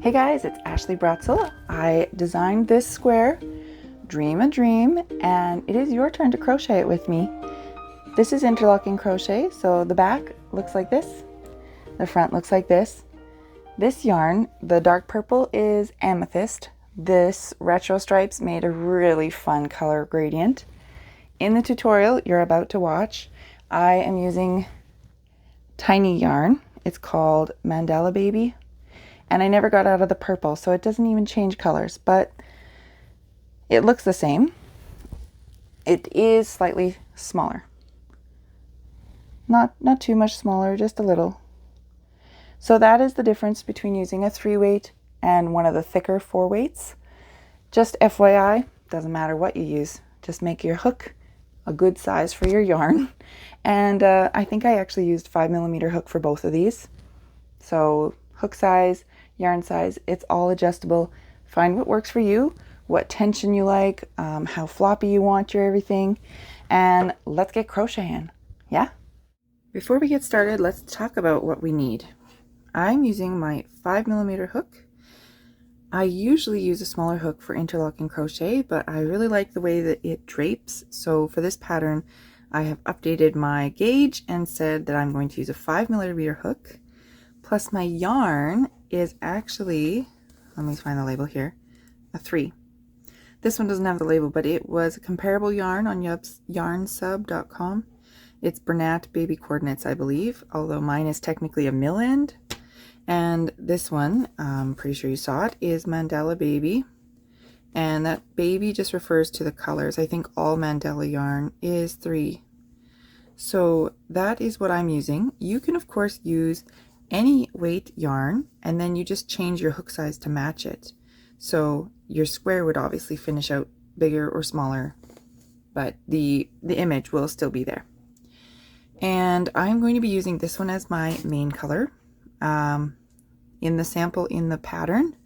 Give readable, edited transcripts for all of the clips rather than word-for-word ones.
Hey guys, it's Ashley Bratzel. I designed this square, Dream a Dream, and it is your turn to crochet it with me. This is interlocking crochet, so the back looks like this, the front looks like this. This yarn, the dark purple, is amethyst. This retro stripes made a really fun color gradient. In the tutorial you're about to watch, I am using tiny yarn. It's called Mandala Baby. And I never got out of the purple, so it doesn't even change colors, but it looks the same. It is slightly smaller. Not too much smaller, just a little. So that is the difference between using a 3-weight and one of the thicker 4-weights. Just FYI, doesn't matter what you use. Just make your hook a good size for your yarn. And I think I actually used 5mm hook for both of these. So hook size, yarn size, it's all adjustable. Find what works for you, what tension you like, how floppy you want your everything, and let's get crocheting. Yeah? Before we get started, let's talk about what we need. I'm using my 5mm hook. I usually use a smaller hook for interlocking crochet, but I really like the way that it drapes. So for this pattern, I have updated my gauge and said that I'm going to use a 5mm hook. Plus my yarn is actually, let me find the label here, a 3. This one doesn't have the label, but it was a comparable yarn on yarnsub.com. It's Bernat baby coordinates, I believe, although mine is technically a mill end. And this one, I'm pretty sure you saw it, is Mandala Baby. And that baby just refers to the colors. I think all Mandala yarn is 3. So that is what I'm using. You can, of course, use any weight yarn, and then you just change your hook size to match it. So your square would obviously finish out bigger or smaller, but the image will still be there. And I'm going to be using this one as my main color. In the sample in the pattern,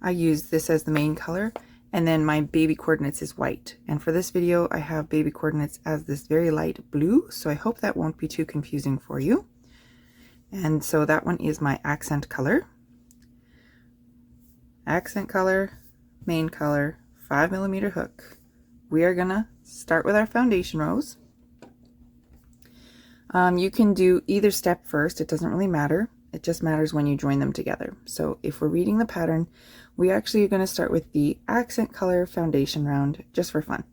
I use this as the main color, and then my baby coordinates is white. And for this video, I have baby coordinates as this very light blue, so I hope that won't be too confusing for you. And so that one is my accent color. Accent color, main color, 5mm hook. We are gonna start with our foundation rows. You can do either step first, it doesn't really matter. It just matters when you join them together. So if we're reading the pattern, we actually are going to start with the accent color foundation round just for fun.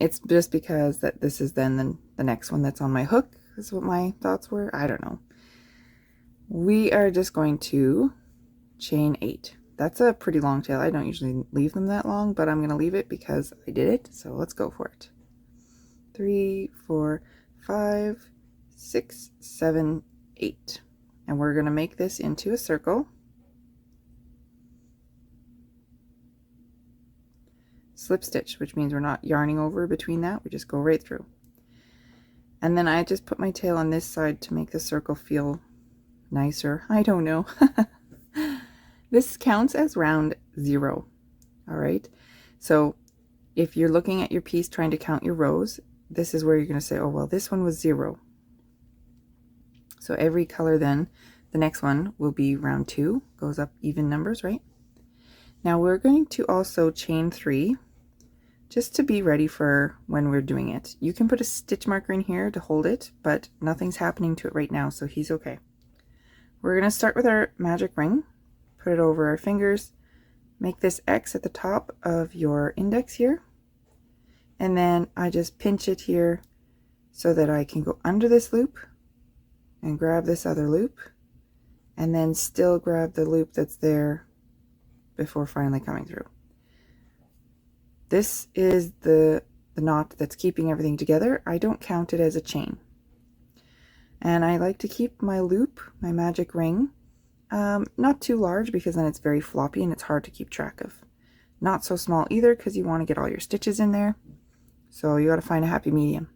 It's just because that this is then the next one that's on my hook is what my thoughts were. I don't know. We are just going to chain 8. That's a pretty long tail. I don't usually leave them that long, but I'm going to leave it because I did it. So let's go for it. 3, 4, 5, 6, 7, 8. And we're going to make this into a circle. Slip stitch, which means we're not yarning over between that. We just go right through. And then I just put my tail on this side to make the circle feel nicer. I don't know. This counts as round 0. All right. So if you're looking at your piece trying to count your rows, this is where you're going to say, oh, well, this one was 0. So every color then, the next one will be round 2, goes up even numbers, right? Now we're going to also chain 3, just to be ready for when we're doing it. You can put a stitch marker in here to hold it, but nothing's happening to it right now, so he's okay. We're going to start with our magic ring, put it over our fingers, make this X at the top of your index here, and then I just pinch it here so that I can go under this loop and grab this other loop, and then still grab the loop that's there before finally coming through. This is the knot that's keeping everything together. I don't count it as a chain. And I like to keep my loop, my magic ring, not too large because then it's very floppy and it's hard to keep track of. Not so small either because you want to get all your stitches in there. So you got to find a happy medium.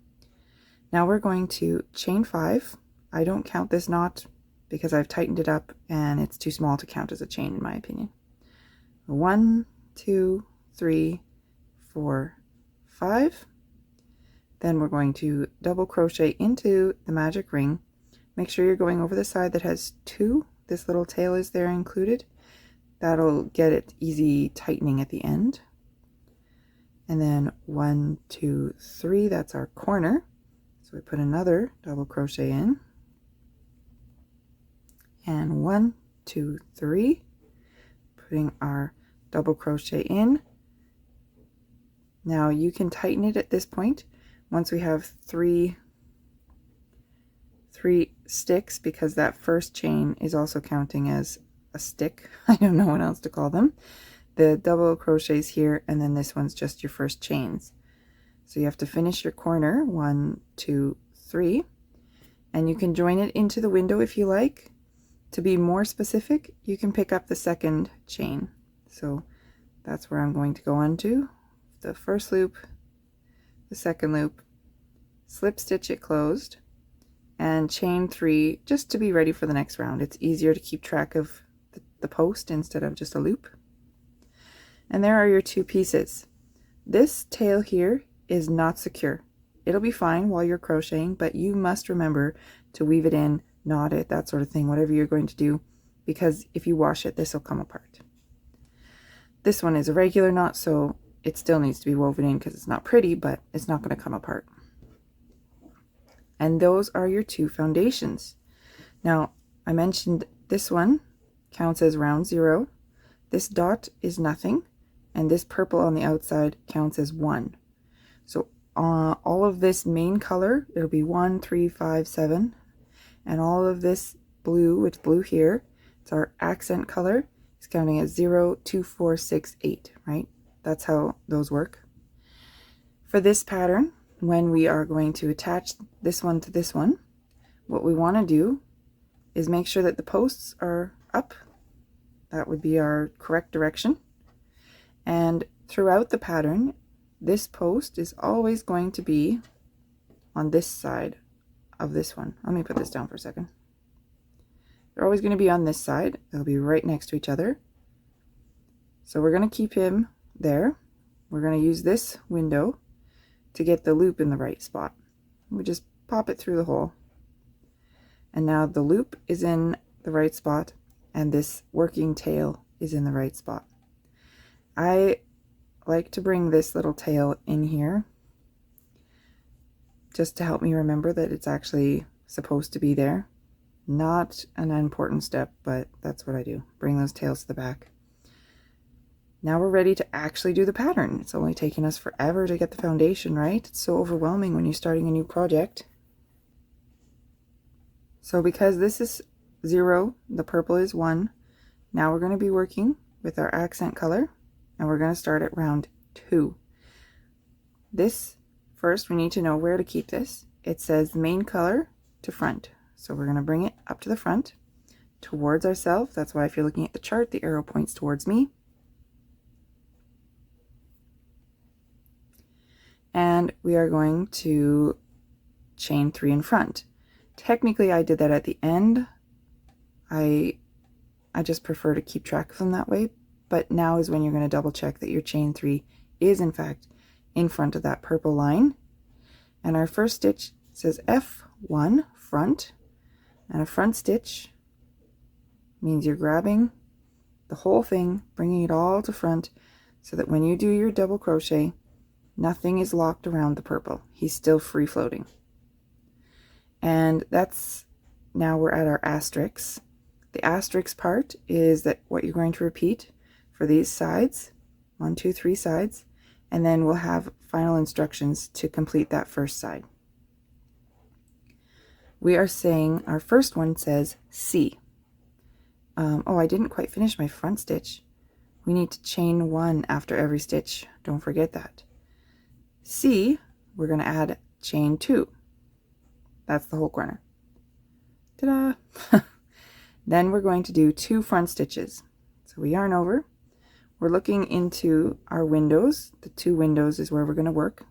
Now we're going to chain 5. I don't count this knot because I've tightened it up and it's too small to count as a chain in my opinion. 1, 2, 3, 4, 5. Then we're going to double crochet into the magic ring. Make sure you're going over the side that has 2 this little tail is there included. That'll get it easy tightening at the end. And then 1, 2, 3, that's our corner. So we put another double crochet in. And 1, 2, 3, putting our double crochet in. Now you can tighten it at this point once we have three sticks, because that first chain is also counting as a stick. I don't know what else to call them. The double crochets here, and then this one's just your first chains. So you have to finish your corner, 1, 2, 3, and you can join it into the window if you like. To be more specific, you can pick up the second chain. So that's where I'm going to go on to. The first loop, the second loop, slip stitch it closed, and chain 3 just to be ready for the next round. It's easier to keep track of the post instead of just a loop. And there are your two pieces. This tail here is not secure. It'll be fine while you're crocheting, but you must remember to weave it in, knot it, that sort of thing, whatever you're going to do, because if you wash it, this will come apart. This one is a regular knot, so it still needs to be woven in because it's not pretty, but it's not going to come apart. And those are your two foundations. Now, I mentioned this one counts as round 0. This dot is nothing, and this purple on the outside counts as 1. So all of this main color, it'll be 1, 3, 5, 7, and all of this blue, which blue here, it's our accent color, is counting as 0, 2, 4, 6, 8, right? That's how those work. For this pattern, when we are going to attach this one to this one, what we want to do is make sure that the posts are up. That would be our correct direction. And throughout the pattern, this post is always going to be on this side of this one. Let me put this down for a second. They're always going to be on this side. They'll be right next to each other. So we're going to keep him there. We're going to use this window to get the loop in the right spot. We just pop it through the hole. And now the loop is in the right spot, and this working tail is in the right spot. I like to bring this little tail in here just to help me remember that it's actually supposed to be there. Not an important step, but that's what I do. Bring those tails to the back. Now we're ready to actually do the pattern. It's only taken us forever to get the foundation right. It's so overwhelming when you're starting a new project. So because this is 0, the purple is 1, now we're going to be working with our accent color, and we're going to start at round 2. This, first we need to know where to keep this. It says main color to front. So we're going to bring it up to the front, towards ourselves. That's why if you're looking at the chart, the arrow points towards me. And we are going to chain 3 in front. Technically I did that at the end. I just prefer to keep track of them that way, but now is when you're going to double check that your chain 3 is in fact in front of that purple line. And our first stitch says F1 front, and a front stitch means you're grabbing the whole thing, bringing it all to front, so that when you do your double crochet, nothing is locked around the purple. He's still free floating. And that's, now we're at our asterisk. The asterisk part is that what you're going to repeat for these sides, 1, 2, 3 sides, and then we'll have final instructions to complete that first side. We are saying, our first one says C. Oh, I didn't quite finish my front stitch. We need to chain 1 after every stitch. Don't forget that. C, we're going to add chain 2. That's the whole corner. Ta-da! Then we're going to do 2 front stitches. So we yarn over. We're looking into our windows. The 2 windows is where we're going to work.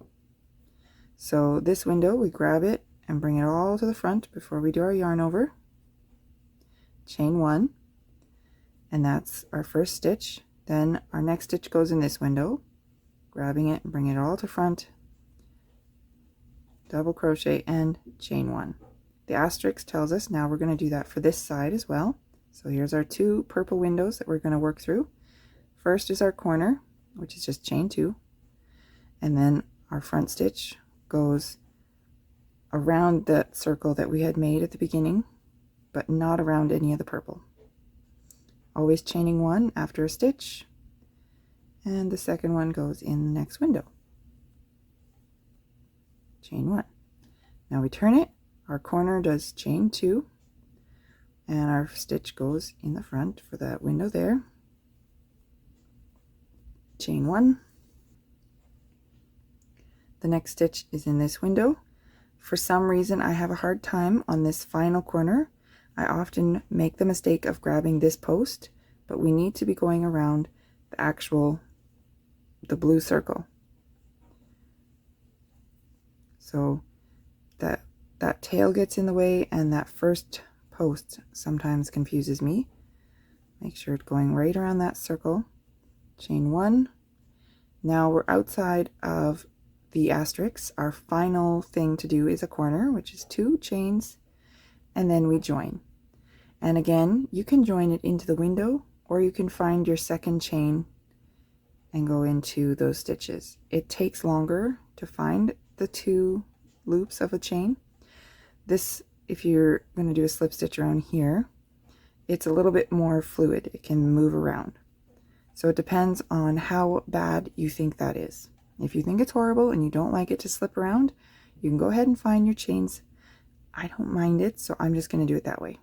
So this window, we grab it and bring it all to the front before we do our yarn over. Chain 1, and that's our first stitch. Then our next stitch goes in this window, grabbing it and bring it all to front, double crochet and chain 1. The asterisk tells us now we're going to do that for this side as well. So here's our 2 purple windows that we're going to work through. First is our corner, which is just chain 2, and then our front stitch goes around that circle that we had made at the beginning, but not around any of the purple. Always chaining 1 after a stitch, and the second one goes in the next window. Chain 1. Now we turn it, our corner does chain 2, and our stitch goes in the front for that window there. Chain 1. The next stitch is in this window. For some reason I have a hard time on this final corner. I often make the mistake of grabbing this post, but we need to be going around the blue circle. So that tail gets in the way, and that first post sometimes confuses me. Make sure it's going right around that circle. Chain 1. Now we're outside of the asterisk. Our final thing to do is a corner, which is 2 chains, and then we join. And again, you can join it into the window, or you can find your second chain and go into those stitches. It takes longer to find the 2 loops of a chain. This, if you're going to do a slip stitch around here, it's a little bit more fluid. It can move around. So it depends on how bad you think that is. If you think it's horrible and you don't like it to slip around, you can go ahead and find your chains. I don't mind it, so I'm just going to do it that way.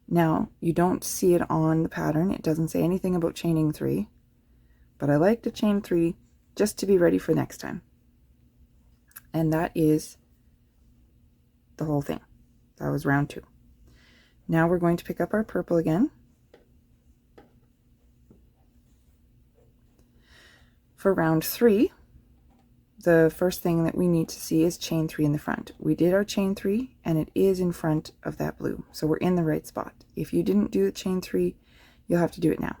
Now, you don't see it on the pattern. It doesn't say anything about chaining 3, but I like to chain 3 just to be ready for next time. And that is the whole thing. That was round 2. Now we're going to pick up our purple again. For round 3, the first thing that we need to see is chain 3 in the front. We did our chain 3, and it is in front of that blue, so we're in the right spot. If you didn't do the chain 3, you'll have to do it now.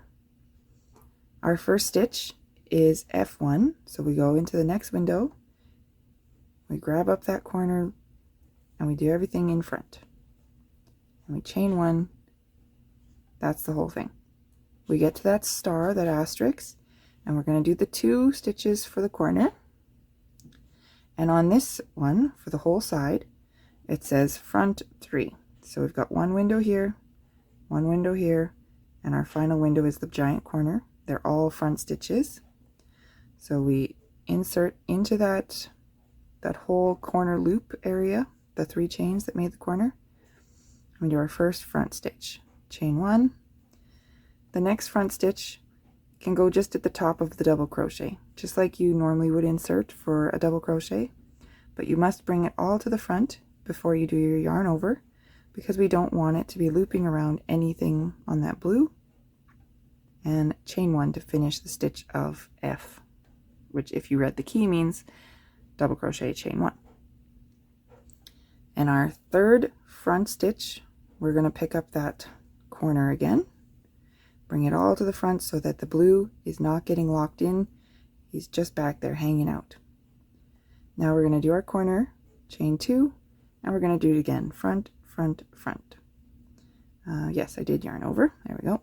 Our first stitch is F1, so we go into the next window, we grab up that corner, and we do everything in front. And we chain 1. That's the whole thing. We get to that star, that asterisk, and we're going to do the 2 stitches for the corner. And on this one, for the whole side, it says front 3. So we've got 1 window here, 1 window here, and our final window is the giant corner. They're all front stitches. So we insert into that whole corner loop area, the 3 chains that made the corner. We do our first front stitch, chain 1. The next front stitch can go just at the top of the double crochet, just like you normally would insert for a double crochet, but you must bring it all to the front before you do your yarn over, because we don't want it to be looping around anything on that blue. And chain 1 to finish the stitch of F, which if you read the key means double crochet, chain 1. And our third front stitch, we're going to pick up that corner again, bring it all to the front so that the blue is not getting locked in. He's just back there hanging out. Now we're going to do our corner, chain 2, and we're going to do it again, front, front, front. Yes, I did yarn over. There we go.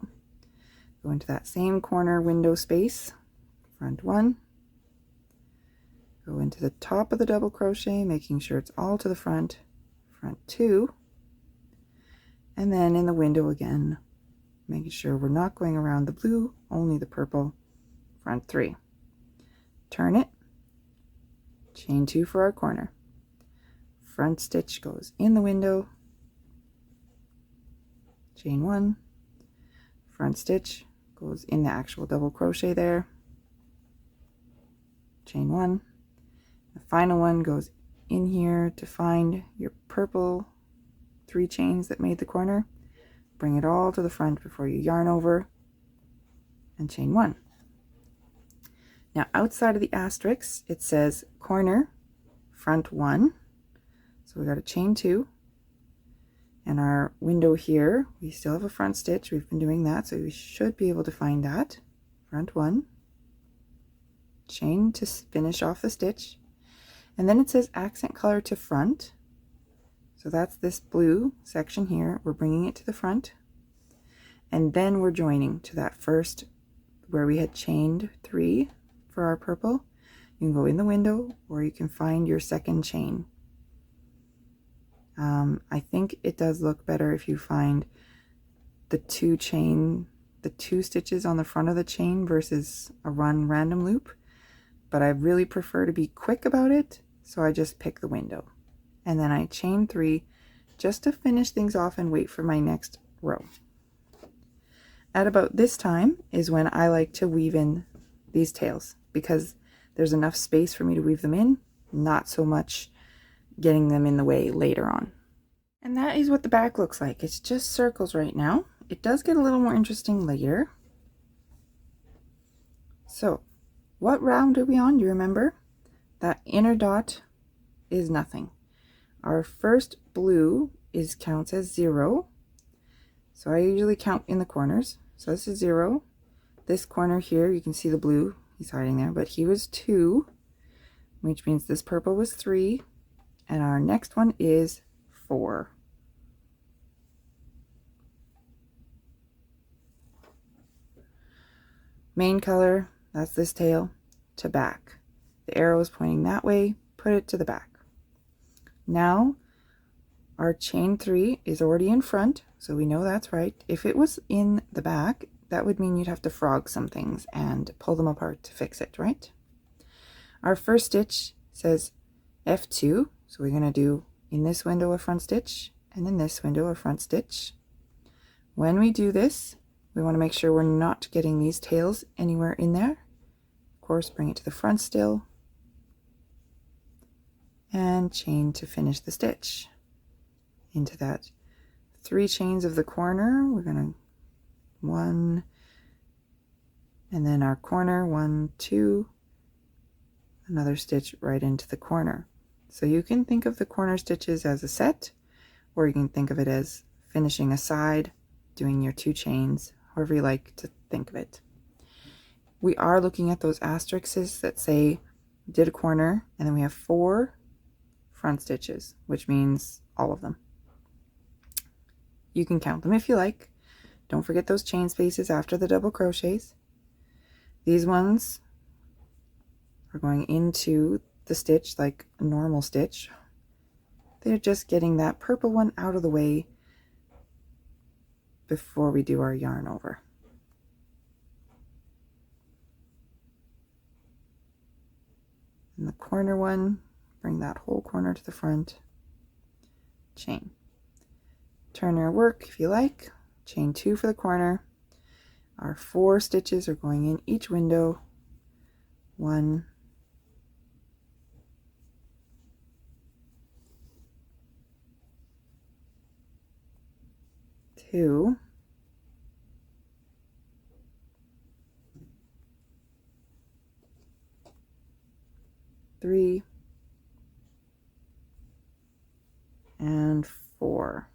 Go into that same corner window space, front 1. Go into the top of the double crochet, making sure it's all to the front, front 2. And then in the window again, making sure we're not going around the blue, only the purple, front 3. Turn it, chain 2 for our corner. Front stitch goes in the window, chain 1, front stitch goes in the actual double crochet there, chain 1. The final one goes in here to find your purple 3 chains that made the corner. Bring it all to the front before you yarn over and chain 1. Now outside of the asterisk, it says corner, front 1. So we got a chain 2. And our window here, we still have a front stitch. We've been doing that, so we should be able to find that. Front 1. Chain to finish off the stitch. And then it says accent color to front. So that's this blue section here. We're bringing it to the front. and then we're joining to that first where we had chained 3 for our purple. You can go in the window, or you can find your second chain. I think it does look better if you find the 2 stitches on the front of the chain versus a run random loop, but I really prefer to be quick about it, so I just pick the window. And then I chain 3 just to finish things off and wait for my next row. At about this time is when I like to weave in these tails, because there's enough space for me to weave them in, not so much getting them in the way later on. And that is what the back looks like. It's just circles right now. It does get a little more interesting later. So, what round are we on? Do you remember? That inner dot is nothing. Our first blue counts as 0. So I usually count in the corners. So this is 0. This corner here, you can see the blue. He's hiding there, but he was 2, which means this purple was 3. And our next one is 4. Main color, that's this tail, to back. The arrow is pointing that way, put it to the back. Now, our chain 3 is already in front, so we know that's right. If it was in the back, that would mean you'd have to frog some things and pull them apart to fix it, right? Our first stitch says F2, so we're going to do in this window a front stitch, and in this window a front stitch. When we do this, we want to make sure we're not getting these tails anywhere in there. Of course, bring it to the front still, and chain to finish the stitch. Into that 3 chains of the corner, we're going to 1, and then our corner, 1, 2, another stitch right into the corner. So you can think of the corner stitches as a set, or you can think of it as finishing a side, doing your 2 chains, however you like to think of it. We are looking at those asterisks that say did a corner, and then we have 4 front stitches, which means all of them. You can count them if you like. Don't forget those chain spaces after the double crochets. These ones are going into the stitch like a normal stitch. They're just getting that purple one out of the way before we do our yarn over. And the corner one, bring that whole corner to the front, chain. Turn your work if you like, chain 2 for the corner. Our 4 stitches are going in each window. 1, 2, 3, and 4.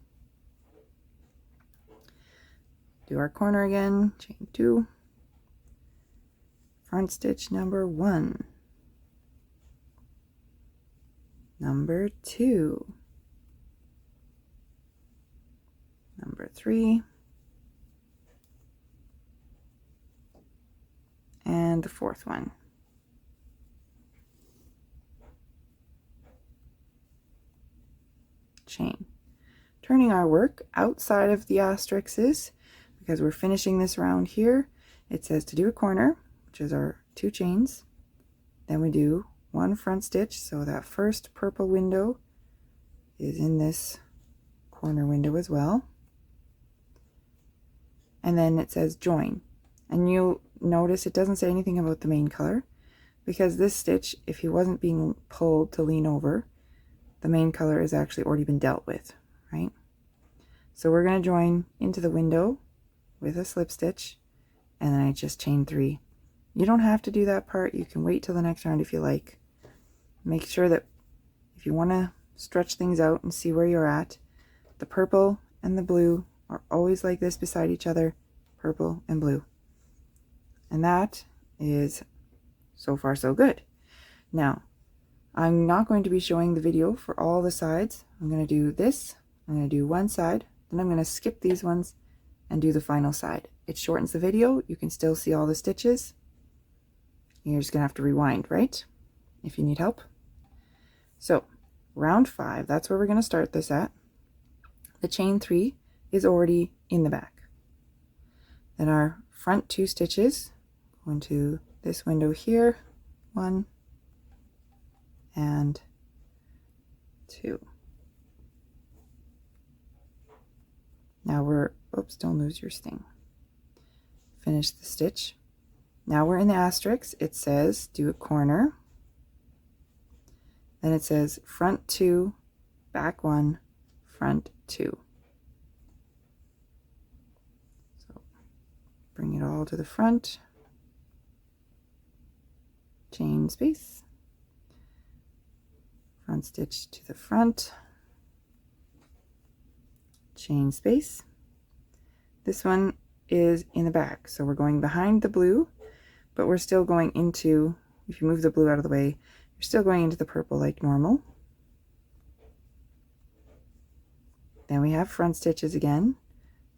Do our corner again, chain 2, front stitch number 1, number 2, number 3, and the 4th one. Chain. Turning our work outside of the asterisks, because we're finishing this round here, it says to do a corner, which is our 2 chains. Then we do 1 front stitch, so that first purple window is in this corner window as well. And then it says join. And you'll notice it doesn't say anything about the main color, because this stitch, if he wasn't being pulled to lean over, the main color has actually already been dealt with, right? So we're going to join into the window with a slip stitch, and then I just chain 3. You don't have to do that part. You can wait till the next round if you like. Make sure that if you want to stretch things out and see where you're at, the purple and the blue are always like this beside each other, purple and blue. And that is so far so good. Now, I'm not going to be showing the video for all the sides. I'm going to do this. I'm going to do one side, then I'm going to skip these ones and do the final side. It shortens the video. You can still see all the stitches. You're just gonna have to rewind, right? If you need help. So round 5, that's where we're gonna start this at. The chain 3 is already in the back. Then our front 2 stitches go into this window here, 1 and 2. Now we're, oops, don't lose your sting. Finish the stitch. Now we're in the asterisk. It says do a corner. Then it says front 2, back 1, front 2. So bring it all to the front. Chain space. Front stitch to the front. Chain space. This one is in the back, so we're going behind the blue, but we're still going into, if you move the blue out of the way, you're still going into the purple like normal. Then we have front stitches again,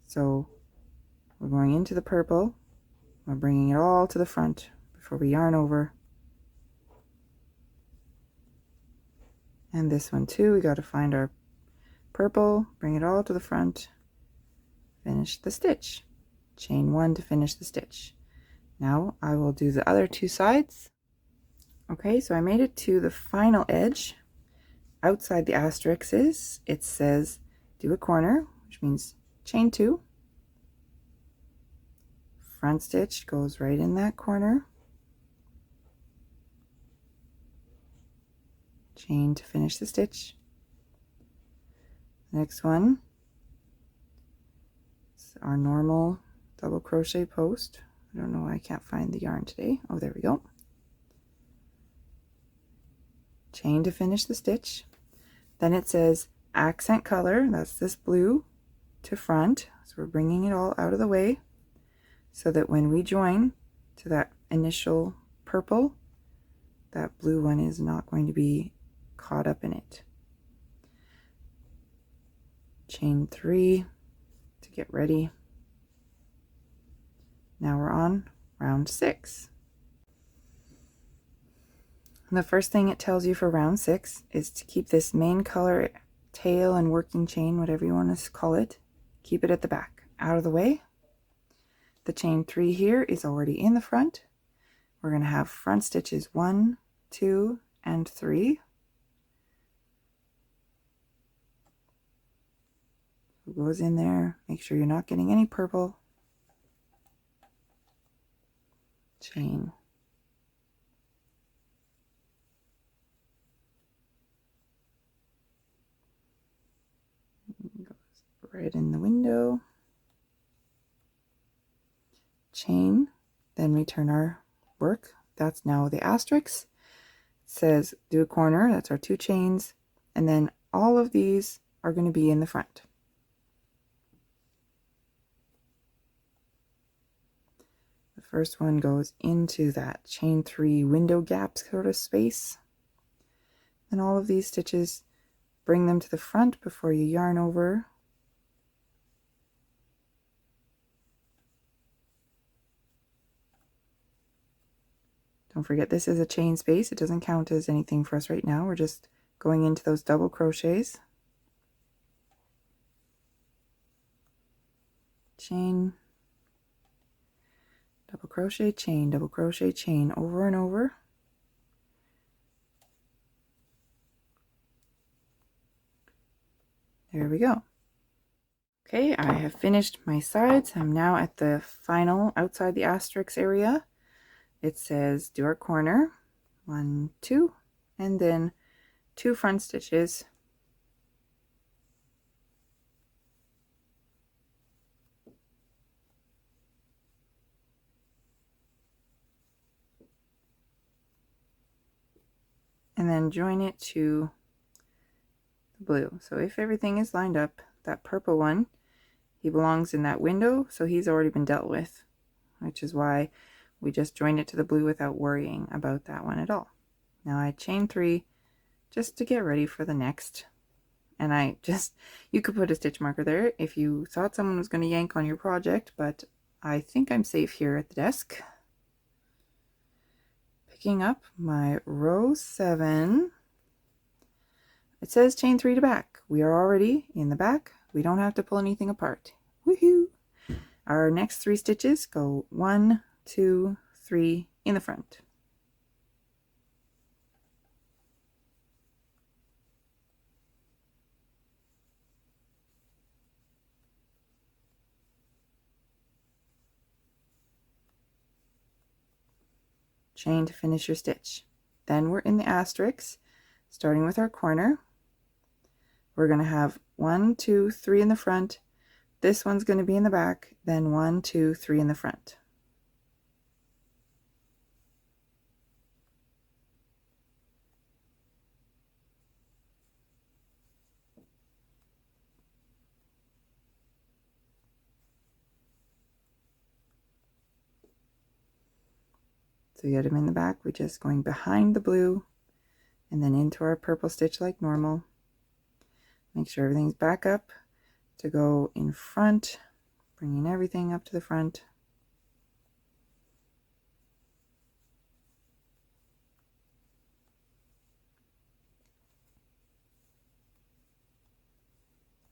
so we're going into the purple, we're bringing it all to the front before we yarn over. And this one too, we got to find our purple, bring it all to the front, finish the stitch, chain 1 to finish the stitch. Now I will do the other 2 sides. Okay, so I made it to the final edge. Outside the asterisks, it says do a corner, which means chain 2. Front stitch goes right in that corner. Chain to finish the stitch. Next one is our normal double crochet post. I don't know why I can't find the yarn today. Oh, there we go. Chain to finish the stitch. Then it says accent color, that's this blue, to front. So we're bringing it all out of the way so that when we join to that initial purple, that blue one is not going to be caught up in it. Chain 3 to get ready. Now we're on round 6. And the first thing it tells you for round 6 is to keep this main color tail and working chain, whatever you want to call it, keep it at the back, out of the way. The chain 3 here is already in the front. We're going to have front stitches 1, 2, and 3. It goes in there. Make sure you're not getting any purple. Chain. Goes right in the window. Chain. Then we turn our work. That's now the asterisk. It says do a corner. That's our 2 chains. And then all of these are going to be in the front. First one goes into that chain 3 window gap sort of space. And all of these stitches, bring them to the front before you yarn over. Don't forget this is a chain space. It doesn't count as anything for us right now. We're just going into those double crochets. Chain. Double crochet, chain, over and over. There we go. Okay, I have finished my sides. I'm now at the final outside the asterisk area. It says do our corner, 1, 2, and then 2 front stitches. And then join it to the blue. So if everything is lined up, that purple one, he belongs in that window, so he's already been dealt with, which is why we just joined it to the blue without worrying about that one at all. Now I chain 3 just to get ready for the next And you could put a stitch marker there if you thought someone was going to yank on your project, but I think I'm safe here at the desk. Picking up my row 7. It says chain 3 to back. We are already in the back. We don't have to pull anything apart. Woohoo! Our next 3 stitches go 1, 2, 3 in the front. Chain to finish your stitch. Then we're in the asterisk, starting with our corner. We're going to have 1, 2, 3 in the front. This one's going to be in the back, then 1, 2, 3 in the front. So you get them in the back, we're just going behind the blue and then into our purple stitch like normal. Make sure everything's back up to go in front, bringing everything up to the front.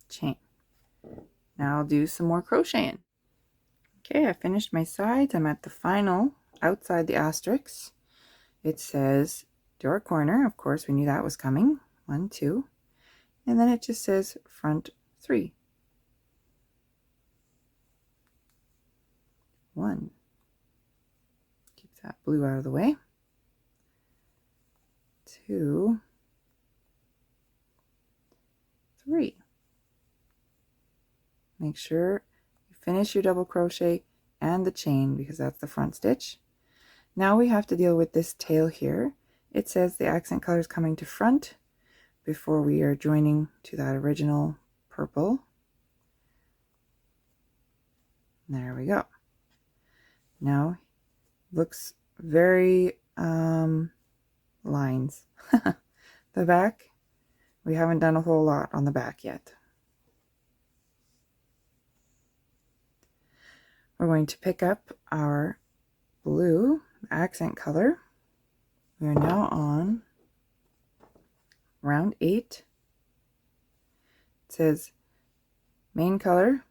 Chain. Now I'll do some more crocheting. Okay, I finished my sides. I'm at the final outside the asterisk. It says door corner. Of course, we knew that was coming. 1, 2. And then it just says front 3. 1. Keep that blue out of the way. 2, 3. Make sure you finish your double crochet and the chain because that's the front stitch. Now we have to deal with this tail here. It says the accent color is coming to front before we are joining to that original purple. There we go. Now looks very lines. The back, we haven't done a whole lot on the back yet. We're going to pick up our blue accent color. We are now on round 8. It says main color,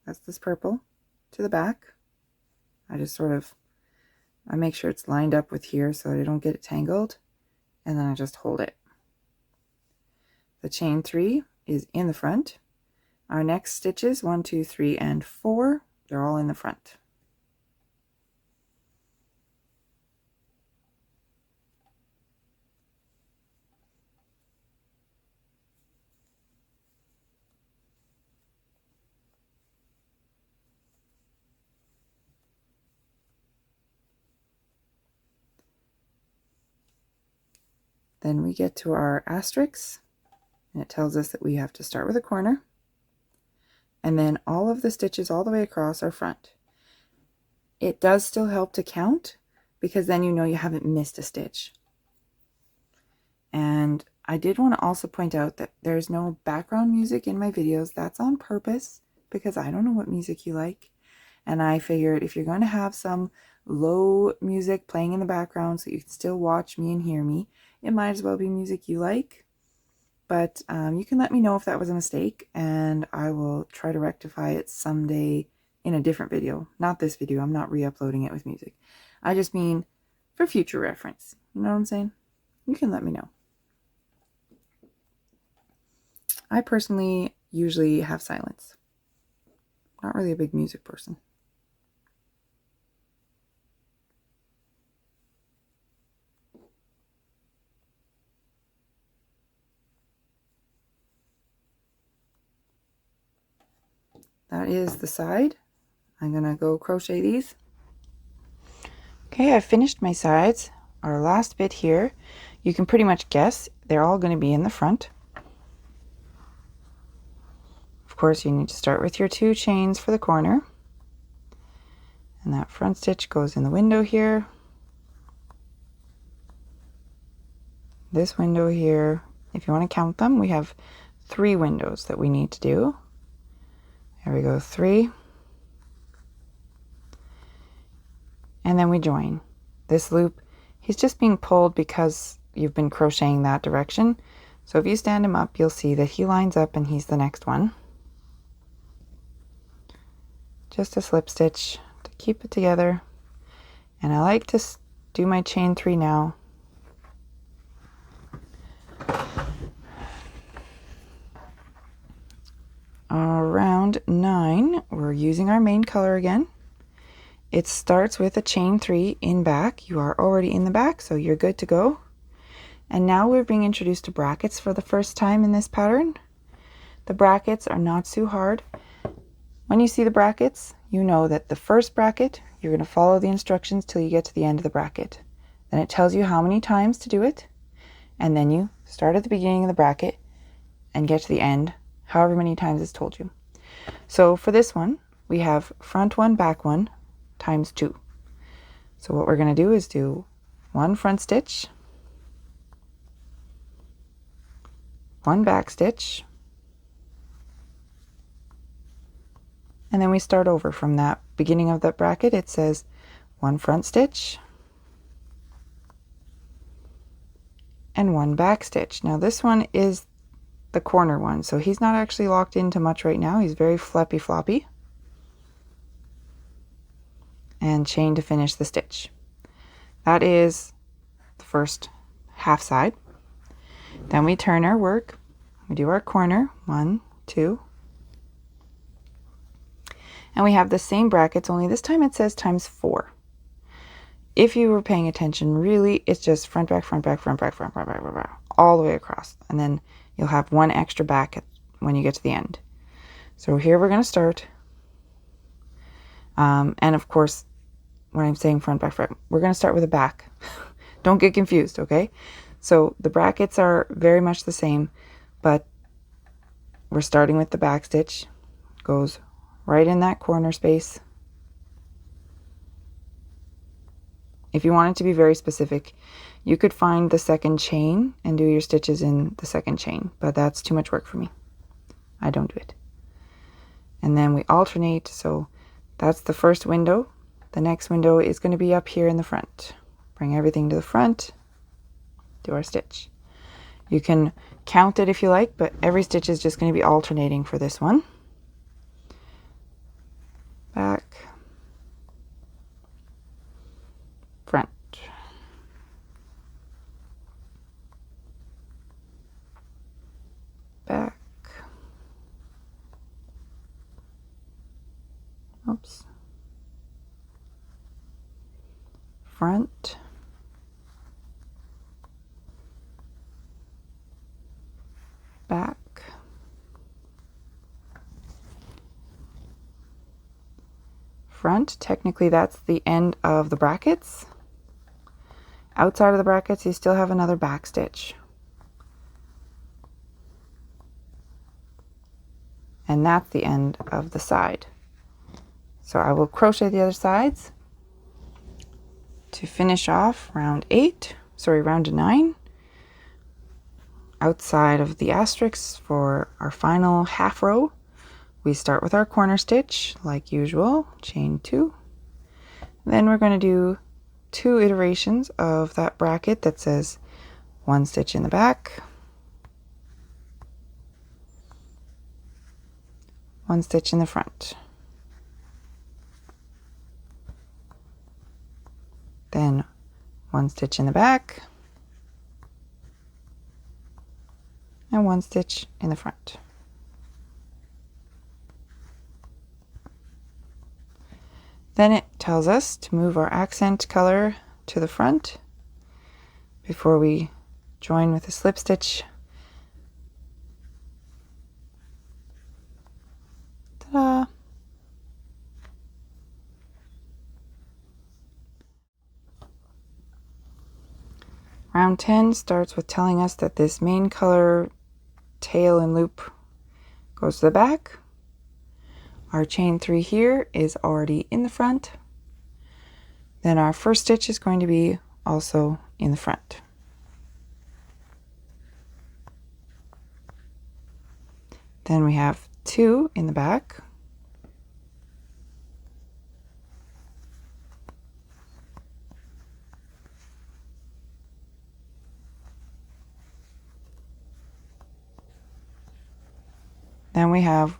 that's this purple, to the back. I make sure it's lined up with here so I don't get it tangled, and then I just hold it. The chain 3 is in the front. Our next stitches, 1, 2, 3, and 4, they're all in the front. Then we get to our asterisk, and it tells us that we have to start with a corner, and then all of the stitches all the way across are front. It does still help to count because then you know you haven't missed a stitch. And I did want to also point out that there's no background music in my videos. That's on purpose because I don't know what music you like. And I figured if you're going to have some low music playing in the background so you can still watch me and hear me, it might as well be music you like. But you can let me know if that was a mistake, and I will try to rectify it someday in a different video. Not this video. I'm not re-uploading it with music. I just mean for future reference. You know what I'm saying? You can let me know. I personally usually have silence. Not really a big music person. That is the side. I'm gonna go crochet these. Okay, I've finished my sides. Our last bit here, you can pretty much guess they're all going to be in the front. Of course, you need to start with your 2 chains for the corner, and that front stitch goes in the window here, this window here. If you want to count them, we have 3 windows that we need to do. There we go, 3. And then we join. This loop, he's just being pulled because you've been crocheting that direction. So if you stand him up, you'll see that he lines up and he's the next one. Just a slip stitch to keep it together. And I like to do my chain 3 now. Around 9, we're using our main color again. It starts with a chain 3 in back. You are already in the back, so you're good to go. And now we're being introduced to brackets for the first time in this pattern. The brackets are not too hard. When you see the brackets, you know that the first bracket, you're going to follow the instructions till you get to the end of the bracket. Then it tells you how many times to do it. And then you start at the beginning of the bracket and get to the end, however many times it's told you. So for this one, we have front 1, back 1 times 2. So what we're going to do is do 1 front stitch, 1 back stitch, and then we start over from that beginning of that bracket. It says 1 front stitch and 1 back stitch. Now this one is the corner one, so he's not actually locked into much right now. He's very flappy floppy. And chain to finish the stitch. That is the first half side. Then we turn our work. We do our corner, 1, 2. And we have the same brackets, only this time it says times 4. If you were paying attention, really, it's just front, back, front, back, front, back, front, back, front, back, back, all the way across. And then you'll have 1 extra back when you get to the end. So here we're going to start. And of course, when I'm saying front, back, front, we're going to start with a back. Don't get confused, okay? So the brackets are very much the same, but we're starting with the back stitch. Goes right in that corner space. If you want it to be very specific, you could find the second chain and do your stitches in the second chain, but that's too much work for me. I don't do it. And then we alternate, so that's the first window. The next window is going to be up here in the front. Bring everything to the front, do our stitch. You can count it if you like, but every stitch is just going to be alternating for this one. Back, front, back, oops, front, back, front. Technically that's the end of the brackets. Outside of the brackets you still have another back stitch. And that's the end of the side. So I will crochet the other sides to finish off round 9. Outside of the asterisks for our final half row, we start with our corner stitch like usual, chain 2. Then we're going to do 2 iterations of that bracket that says 1 stitch in the back, 1 stitch in the front. Then 1 stitch in the back and 1 stitch in the front. Then it tells us to move our accent color to the front before we join with a slip stitch. Ta-da! Round 10 starts with telling us that this main color tail and loop goes to the back. Our chain 3 here is already in the front. Then our first stitch is going to be also in the front. Then we have 2 in the back. Then we have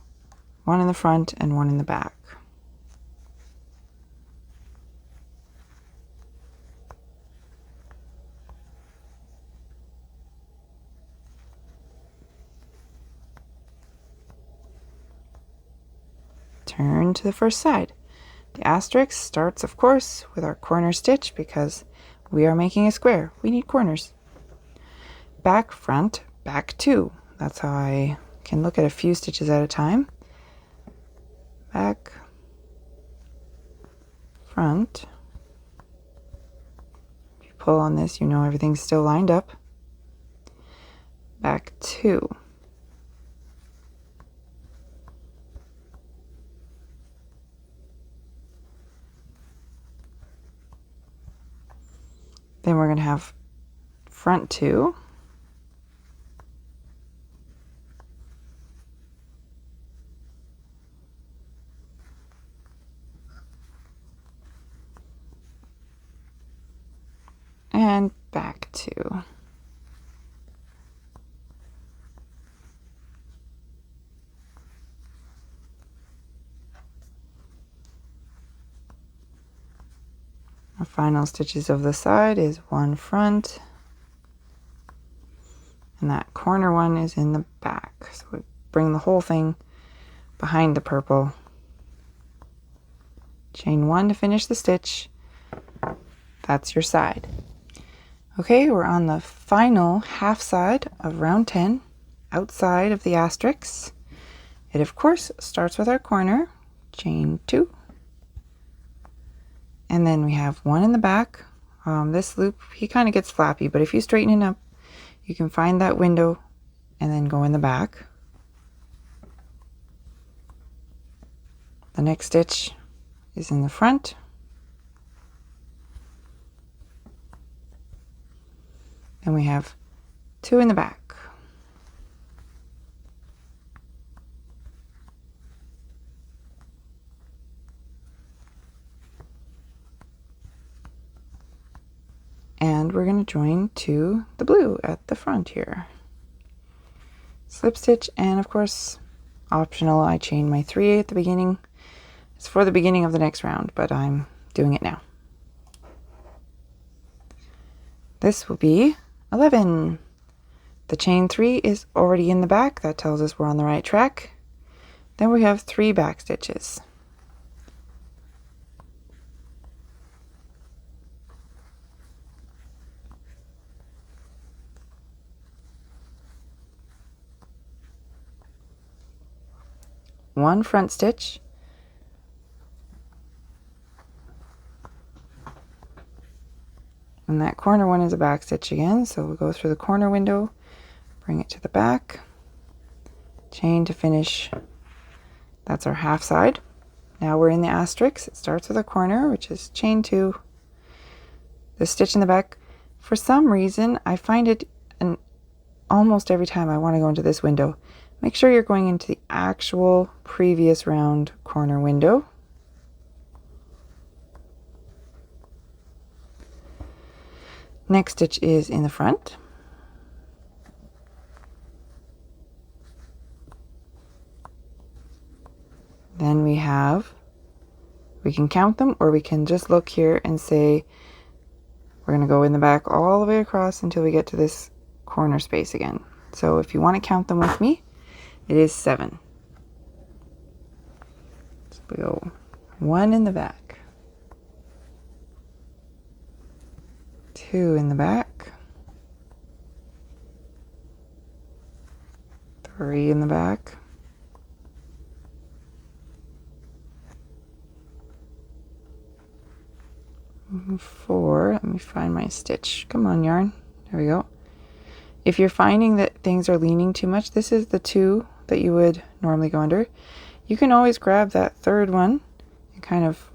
1 in the front and 1 in the back. Turn to the first side. The asterisk starts, of course, with our corner stitch because we are making a square. We need corners. Back, front, back 2. That's how I can look at a few stitches at a time. Back, front. If you pull on this, you know everything's still lined up. Back 2. Then we're going to have front 2. And back 2. Our final stitches of the side is 1 front, and that corner one is in the back. So we bring the whole thing behind the purple. Chain 1 to finish the stitch. That's your side. Okay, we're on the final half side of round 10, outside of the asterisks. It of course starts with our corner, chain 2. And then we have 1 in the back. This loop, he kind of gets flappy, but if you straighten it up, you can find that window and then go in the back. The next stitch is in the front. And we have 2 in the back. And we're going to join to the blue at the front here. Slip stitch, and of course, optional, I chain my 3 at the beginning. It's for the beginning of the next round, but I'm doing it now. This will be 11. The chain 3 is already in the back. That tells us we're on the right track. Then we have 3 back stitches. One front stitch, and that corner one is a back stitch again, so we'll go through the corner window, bring it to the back, chain to finish. That's our half side. Now we're in the asterisk. It starts with a corner, which is chain 2, the stitch in the back. For some reason, I find it almost every time I want to go into this window. Make sure you're going into the actual previous round corner window. Next stitch is in the front. Then we can count them, or we can just look here and say we're going to go in the back all the way across until we get to this corner space again. So if you want to count them with me, it is 7. So we go 1 in the back, 2 in the back, 3 in the back, 4. Let me find my stitch. Come on, yarn. There we go. If you're finding that things are leaning too much, this is the 2 that you would normally go under. You can always grab that third one. It kind of